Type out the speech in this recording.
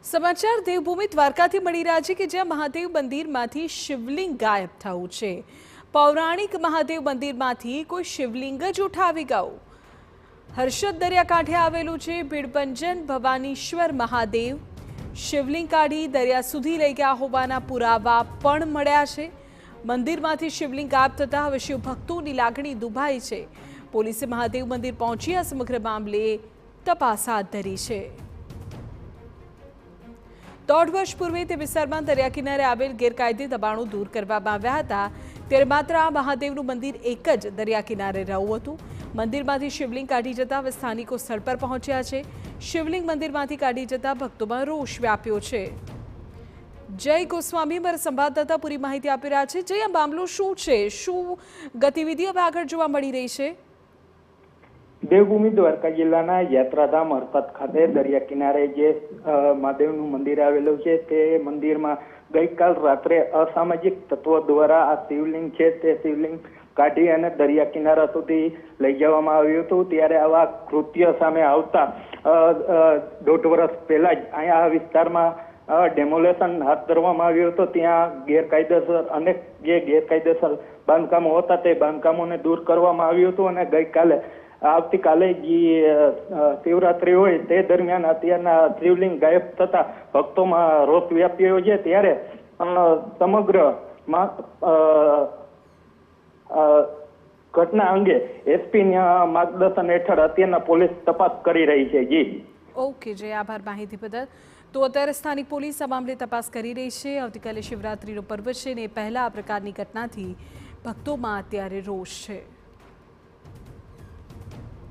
સમાચાર દેવભૂમિ દ્વારકાથી મળી રહ્યા છે કે જ્યાં મહાદેવ મંદિરમાંથી શિવલિંગ ગાયબ થયું છે। પૌરાણિક મહાદેવ મંદિરમાંથી કોઈ શિવલિંગ જ ઉઠાવી ગયું। હર્ષદ દરિયાકાંઠે આવેલું છે ભીડભંજન ભવાનીશ્વર મહાદેવ। શિવલિંગ કાઢી દરિયા સુધી લઈ ગયા હોવાના પુરાવા પણ મળ્યા છે। મંદિરમાંથી શિવલિંગ ગાયબ થતા હવે શિવભક્તોની લાગણી દુભાઈ છે। પોલીસે મહાદેવ મંદિર પહોંચી આ સમગ્ર મામલે તપાસ હાથ ધરી છે। 1.5 વર્ષ પૂર્વે તે વિસ્તારમાં દરિયા કિનારે આવેલ ગેરકાયદે દબાણો દૂર કરવામાં આવ્યા હતા। ત્યારે માત્ર આ મહાદેવનું મંદિર એક જ દરિયા કિનારે રહ્યું હતું। મંદિરમાંથી શિવલિંગ કાઢી જતા હવે સ્થાનિકો સ્થળ પર પહોંચ્યા છે। શિવલિંગ મંદિરમાંથી કાઢી જતા ભક્તોમાં રોષ વ્યાપ્યો છે। જય ગોસ્વામી અમારા સંવાદદાતા પૂરી માહિતી આપી રહ્યા છે। જય, આ મામલો શું છે? શું ગતિવિધિ હવે આગળ જોવા મળી રહી છે? દેવભૂમિ દ્વારકા જિલ્લાના યાત્રાધામ હરપત ખાતે દરિયા કિનારે જે મહાદેવનું મંદિર આવેલું છે તે મંદિરમાં ગઈકાલ રાત્રે અસામાજિક તત્વો દ્વારા આ શિવલિંગ છે તે શિવલિંગ કાઢી અને દરિયા કિનારા સુધી લઈ જવામાં આવ્યું હતું। ત્યારે આવા કૃત્ય સામે આવતા 1.5 વર્ષ પહેલા જ અહીંયા આ વિસ્તારમાં ડેમોલેશન હાથ ધરવામાં આવ્યું હતું। ત્યાં ગેરકાયદેસર અનેક જે ગેરકાયદેસર બાંધકામો હતા તે બાંધકામોને દૂર કરવામાં આવ્યું હતું અને ગઈકાલે આવતીકાલે જે શિવરાત્રી હોય તે દરમિયાન અત્યારના શિવલિંગ ગાયબ થતા ભક્તોમાં રોષ વ્યાપ્યો છે। ત્યારે સમગ્ર ઘટના અંગે એસપીના માર્ગદર્શન હેઠળ અત્યારના પોલીસ તપાસ કરી રહી છે। જી ઓકે જય, આભાર માહિતી બદલ। તો અત્યારે સ્થાનિક પોલીસ આ મામલે તપાસ કરી રહી છે। આવતીકાલે શિવરાત્રીનો પર્વ છે ને પહેલા આ પ્રકારની ઘટનાથી ભક્તોમાં અત્યારે રોષ છે।